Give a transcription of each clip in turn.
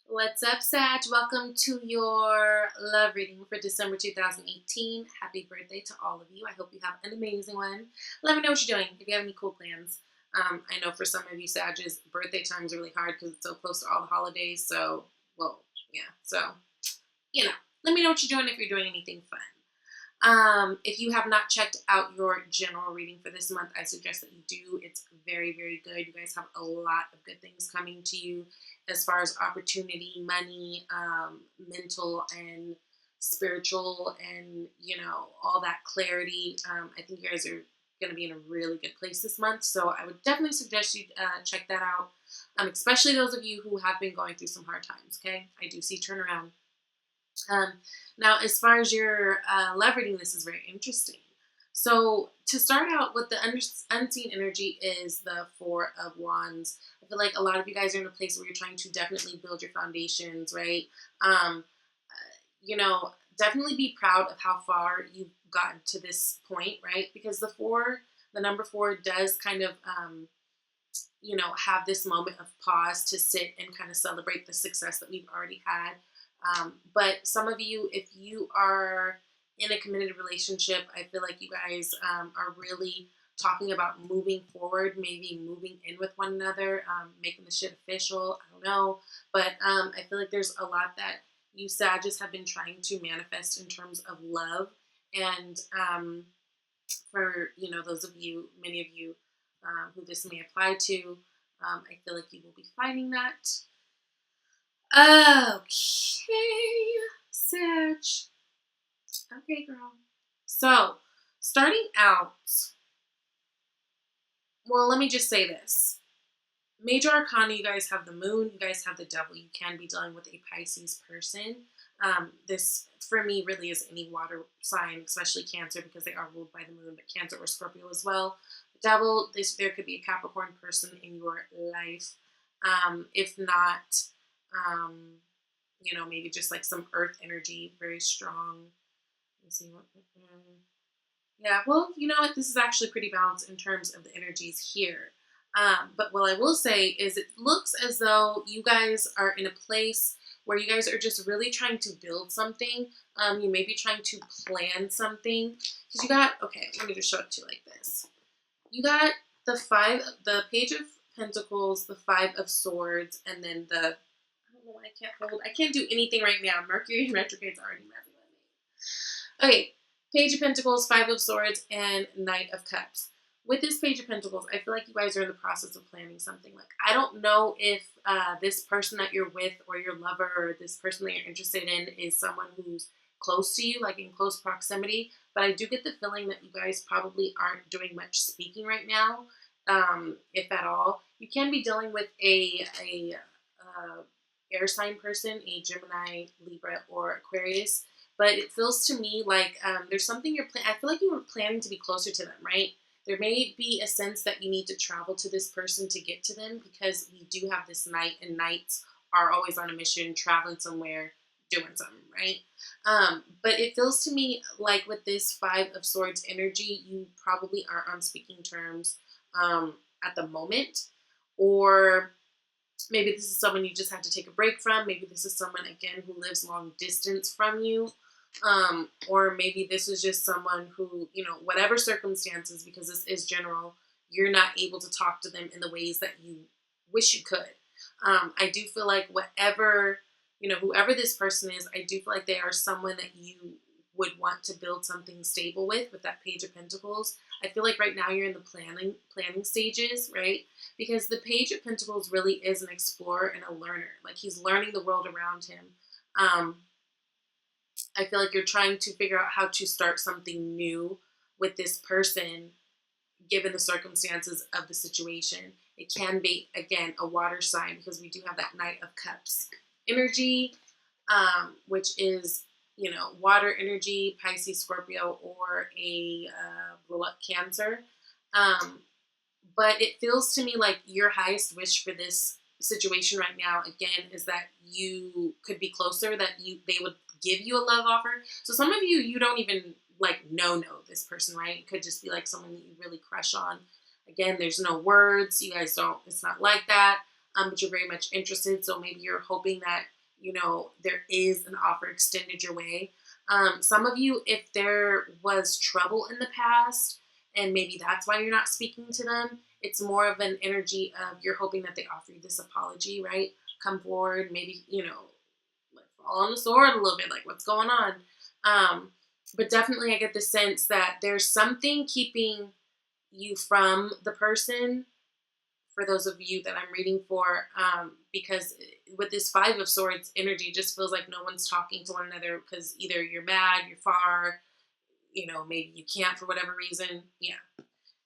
What's up, Sag? Welcome to your love reading for December 2018. Happy birthday to all of you. I hope you have an amazing one. Let me know what you're doing, if you have any cool plans. I know for some of you Sages, birthday time is really hard because it's so close to all the holidays. So, let me know what you're doing if you're doing anything fun. If you have not checked out your general reading for this month, I suggest that you do. It's very, very good. You guys have a lot of good things coming to you as far as opportunity, money, mental and spiritual, and, all that clarity. I think you guys are going to be in a really good place this month. So I would definitely suggest you check that out, especially those of you who have been going through some hard times, okay? I do see turnaround. Now, as far as your love reading, this is very interesting. So to start out with, the unseen energy is the Four of Wands. I feel like a lot of you guys are in a place where you're trying to definitely build your foundations, right? Definitely be proud of how far you've gotten to this point, right? Because the number four does kind of, have this moment of pause to sit and kind of celebrate the success that we've already had. But some of you, if you are in a committed relationship, I feel like you guys are really talking about moving forward, maybe moving in with one another, making the shit official. I don't know. But I feel like there's a lot that you Sagittarius have been trying to manifest in terms of love. And for, those of you, many of you who this may apply to, I feel like you will be finding that. Okay, Sag. Okay, girl. So, starting out, well, let me just say this. Major Arcana, you guys have the Moon, you guys have the Devil. You can be dealing with a Pisces person. This, for me, really is any water sign, especially Cancer, because they are ruled by the Moon, but Cancer or Scorpio as well. The Devil, there could be a Capricorn person in your life. If not, maybe just like some earth energy, very strong. Let's see what. Yeah, well, you know what? This is actually pretty balanced in terms of the energies here. But what I will say is it looks as though you guys are in a place where you guys are just really trying to build something. You may be trying to plan something. Because you got, okay, let me just show it to you like this. You got the Page of Pentacles, the Five of Swords, and then I can't do anything right now. Mercury in retrograde's already messing with me. Okay, Page of Pentacles, Five of Swords, and Knight of Cups. With this Page of Pentacles, I feel like you guys are in the process of planning something. Like, I don't know if this person that you're with or your lover or this person that you're interested in is someone who's close to you, like in close proximity, but I do get the feeling that you guys probably aren't doing much speaking right now, if at all. You can be dealing with a air sign person, a Gemini, Libra, or Aquarius, but it feels to me like there's something I feel like you were planning to be closer to them, right? There may be a sense that you need to travel to this person to get to them because we do have this Knight, and Knights are always on a mission, traveling somewhere, doing something, right? But it feels to me like with this Five of Swords energy, you probably aren't on speaking terms at the moment, or maybe this is someone you just have to take a break from. Maybe this is someone, again, who lives long distance from you. Or maybe this is just someone who, whatever circumstances, because this is general, you're not able to talk to them in the ways that you wish you could. I do feel like whoever this person is, I do feel like they are someone that you would want to build something stable with that Page of Pentacles. I feel like right now you're in the planning stages, right? Because the Page of Pentacles really is an explorer and a learner. Like, he's learning the world around him. I feel like you're trying to figure out how to start something new with this person, given the circumstances of the situation. It can be, again, a water sign, because we do have that Knight of Cups energy, which is, water energy, Pisces, Scorpio, or a blow up Cancer. But it feels to me like your highest wish for this situation right now, again, is that you could be closer, that they would give you a love offer. So some of you don't even know this person, right? It could just be like someone that you really crush on. Again, there's no words. You guys don't, it's not like that. But you're very much interested. So maybe you're hoping that you know, there is an offer extended your way. Some of you, if there was trouble in the past, and maybe that's why you're not speaking to them, it's more of an energy of you're hoping that they offer you this apology, right? Come forward, maybe, you know, like fall on the sword a little bit, like what's going on. But definitely I get the sense that there's something keeping you from the person, for those of you that I'm reading for, because with this Five of Swords energy, it just feels like no one's talking to one another because either you're mad, you're far, you know, maybe you can't for whatever reason. Yeah.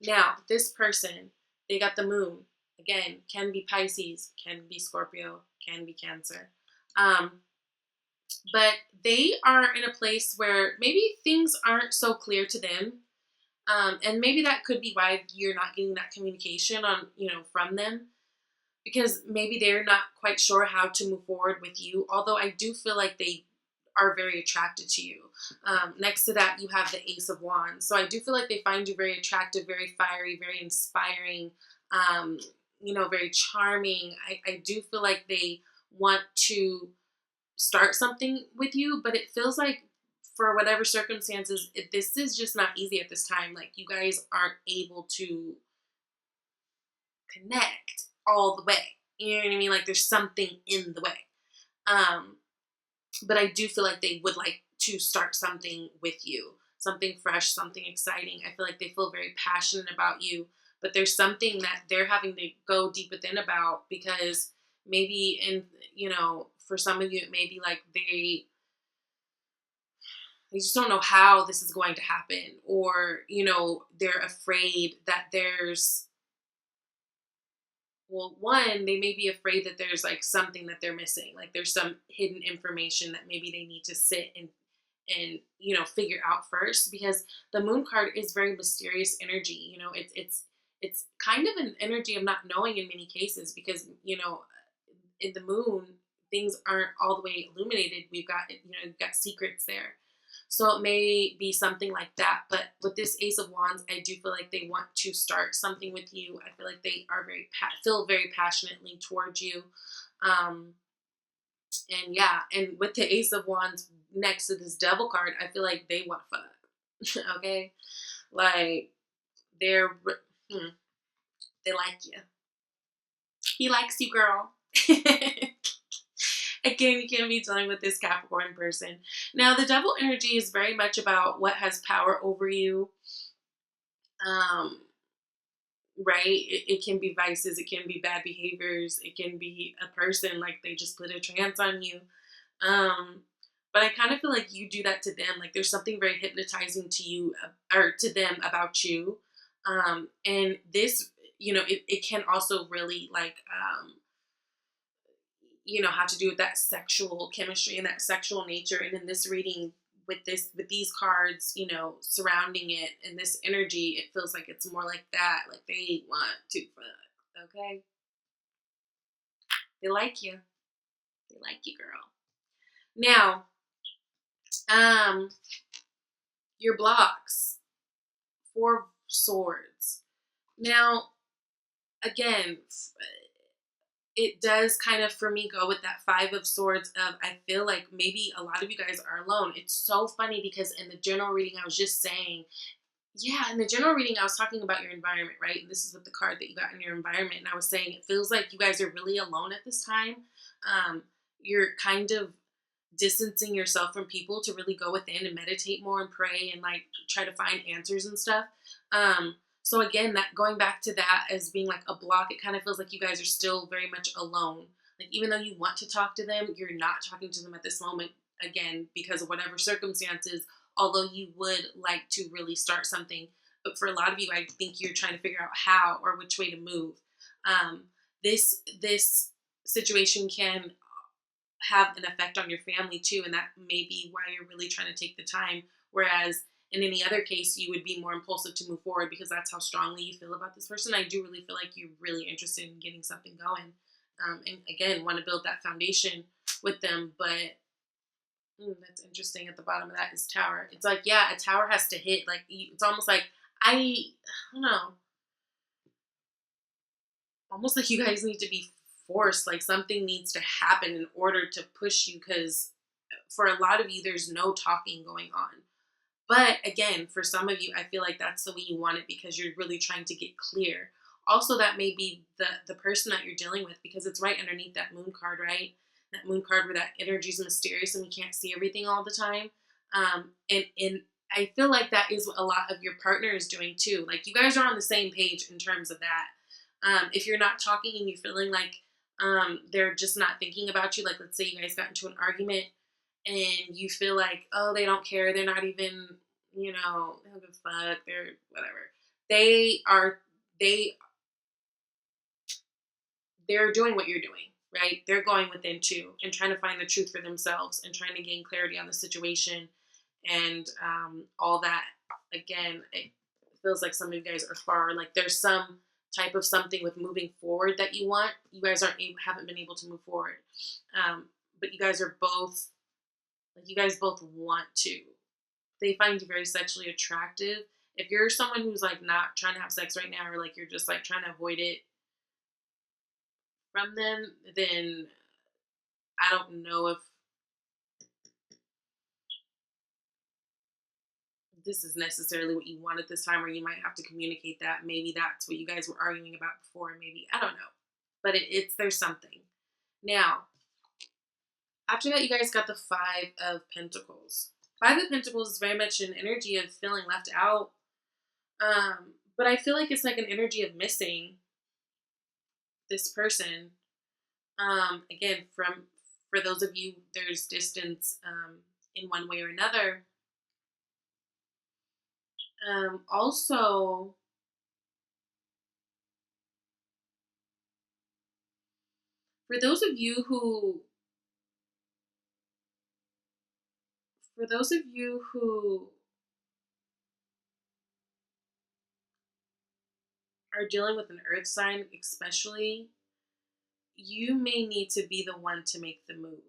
Now, this person, they got the moon. Again, can be Pisces, can be Scorpio, can be Cancer. But they are in a place where maybe things aren't so clear to them. And maybe that could be why you're not getting that communication on, you know, from them, because maybe they're not quite sure how to move forward with you. Although I do feel like they are very attracted to you. Next to that, you have the Ace of Wands. So I do feel like they find you very attractive, very fiery, very inspiring, you know, very charming. I do feel like they want to start something with you, but it feels like for whatever circumstances, this is just not easy at this time. Like you guys aren't able to connect all the way. You know what I mean? Like there's something in the way. But I do feel like they would like to start something with you, something fresh, something exciting. I feel like they feel very passionate about you, but there's something that they're having to go deep within about, because maybe you know, for some of you, it may be like they just don't know how this is going to happen, or, you know, they're afraid that there's, well, one, they may be afraid that there's like something that they're missing. Like there's some hidden information that maybe they need to sit and, you know, figure out first, because the moon card is very mysterious energy. You know, it's kind of an energy of not knowing in many cases, because, you know, in the moon, things aren't all the way illuminated. We've got, you know, we've got secrets there. So it may be something like that. But with this Ace of Wands, I do feel like they want to start something with you. I feel like they are feel very passionately towards you. And yeah, and with the Ace of Wands next to this Devil card, I feel like they want to fuck. Okay? Like, they like you. He likes you, girl. Again, you can be dealing with this Capricorn person. Now, the Devil energy is very much about what has power over you. Right? It can be vices. It can be bad behaviors. It can be a person, like they just put a trance on you. But I kind of feel like you do that to them. Like there's something very hypnotizing to you, or to them, about you. And this, you know, it can also really like, you know, have to do with that sexual chemistry and that sexual nature. And in this reading, with these cards, you know, surrounding it and this energy, it feels like it's more like that. Like they want to fuck. Okay? They like you. They like you, girl. Now, your blocks. 4 swords. Now, again, it does kind of, for me, go with that 5 of swords of, I feel like maybe a lot of you guys are alone. It's so funny because in the general reading, I was just saying, yeah, in the general reading, I was talking about your environment, right? And this is what the card that you got in your environment. And I was saying, it feels like you guys are really alone at this time. You're kind of distancing yourself from people to really go within and meditate more and pray and like try to find answers and stuff. So again, that going back to that as being like a block, it kind of feels like you guys are still very much alone. Like even though you want to talk to them, you're not talking to them at this moment, again, because of whatever circumstances, although you would like to really start something. But for a lot of you, I think you're trying to figure out how or which way to move. This situation can have an effect on your family too, and that may be why you're really trying to take the time. Whereas in any other case, you would be more impulsive to move forward because that's how strongly you feel about this person. I do really feel like you're really interested in getting something going. And again, want to build that foundation with them. But that's interesting. At the bottom of that is Tower. It's like, yeah, a tower has to hit. Like, it's almost like, I don't know. Almost like you guys need to be force. Like something needs to happen in order to push you, because for a lot of you, there's no talking going on. But again, for some of you, I feel like that's the way you want it because you're really trying to get clear. Also, that may be the person that you're dealing with, because it's right underneath that moon card, right? That moon card where that energy is mysterious and we can't see everything all the time. And I feel like that is what a lot of your partner is doing too. Like you guys are on the same page in terms of that. If you're not talking and you're feeling like they're just not thinking about you, like let's say you guys got into an argument and you feel like, oh, they don't care, they're not even, they don't give a fuck, they're whatever. They're doing what you're doing, right? They're going within too and trying to find the truth for themselves and trying to gain clarity on the situation and all that. Again, it feels like some of you guys are far, like there's some type of something with moving forward that you want. You guys haven't been able to move forward, but you guys are both, like you guys both want to. They find you very sexually attractive. If you're someone who's like not trying to have sex right now, or like you're just like trying to avoid it from them, then I don't know if this is necessarily what you want at this time, or you might have to communicate that. Maybe that's what you guys were arguing about before. Maybe, I don't know. But there's something. Now, after that, you guys got the Five of Pentacles. Five of Pentacles is very much an energy of feeling left out. But I feel like it's like an energy of missing this person. Again, for those of you, there's distance in one way or another. Also, for those of you who are dealing with an earth sign, especially, you may need to be the one to make the move.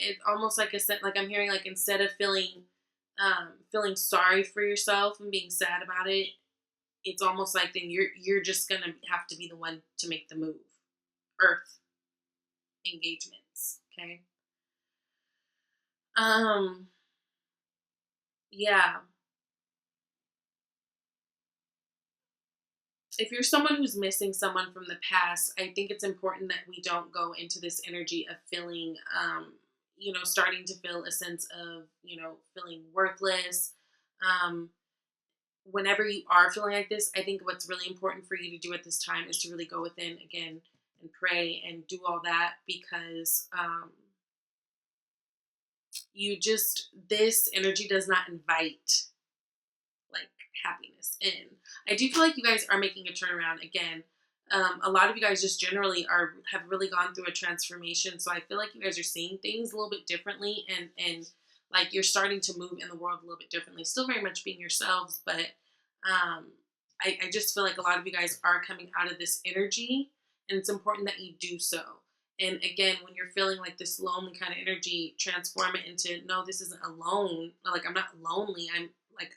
It's almost like like I'm hearing, like instead of feeling sorry for yourself and being sad about it, it's almost like then you're just gonna have to be the one to make the move. Earth engagements, okay? Yeah. If you're someone who's missing someone from the past, I think it's important that we don't go into this energy of feeling, starting to feel a sense of, feeling worthless. Whenever you are feeling like this, I think what's really important for you to do at this time is to really go within again and pray and do all that, because this energy does not invite like happiness in. I do feel like you guys are making a turnaround again. A lot of you guys just generally have really gone through a transformation. So I feel like you guys are seeing things a little bit differently, and like you're starting to move in the world a little bit differently. Still very much being yourselves, but I just feel like a lot of you guys are coming out of this energy, and it's important that you do so. And again, when you're feeling like this lonely kind of energy, transform it into, no, this isn't alone. Like I'm not lonely.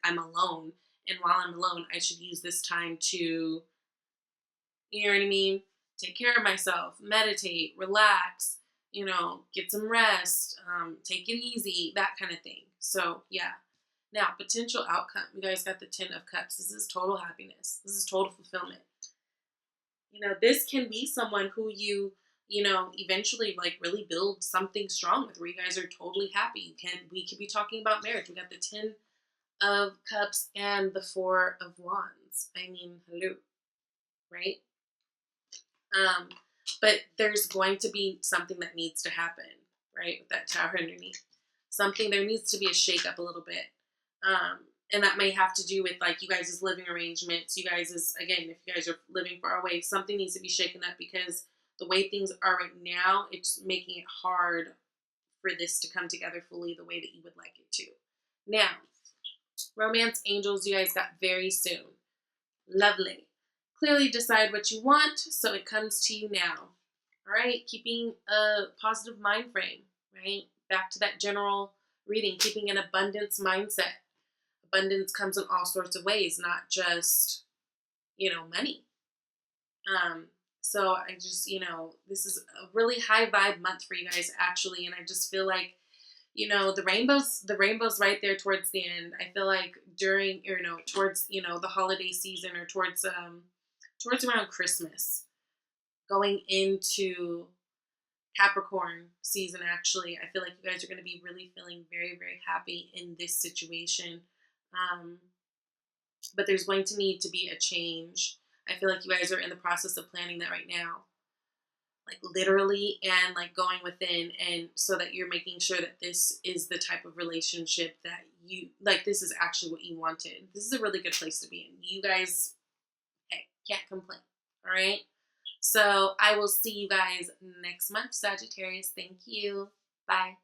I'm alone. And while I'm alone, I should use this time to, you know what I mean? Take care of myself, meditate, relax, get some rest, take it easy, that kind of thing. So yeah. Now, potential outcome. You guys got the 10 of Cups. This is total happiness. This is total fulfillment. This can be someone who you eventually like really build something strong with, where you guys are totally happy. We could be talking about marriage. We got the 10 of Cups and the 4 of Wands. I mean, hello, right? But there's going to be something that needs to happen, right? With that Tower underneath. There needs to be a shake-up a little bit. And that may have to do with like you guys' living arrangements. You guys again, if you guys are living far away, something needs to be shaken up, because the way things are right now, it's making it hard for this to come together fully the way that you would like it to. Now, romance angels, you guys got very soon. Lovely. Clearly decide what you want, so it comes to you now. All right, keeping a positive mind frame, right? Back to that general reading, keeping an abundance mindset. Abundance comes in all sorts of ways, not just, money. So I just, this is a really high vibe month for you guys actually, and I just feel like, the rainbows right there towards the end. I feel like during, towards, the holiday season, or towards around Christmas, going into Capricorn season, actually, I feel like you guys are going to be really feeling very, very happy in this situation. Um, but there's going to need to be a change. I feel like you guys are in the process of planning that right now, like literally, and like going within, and so that you're making sure that this is the type of relationship that you like. This is actually what you wanted. This is a really good place to be in. You guys, hey, can't complain. All right. So I will see you guys next month, Sagittarius. Thank you. Bye.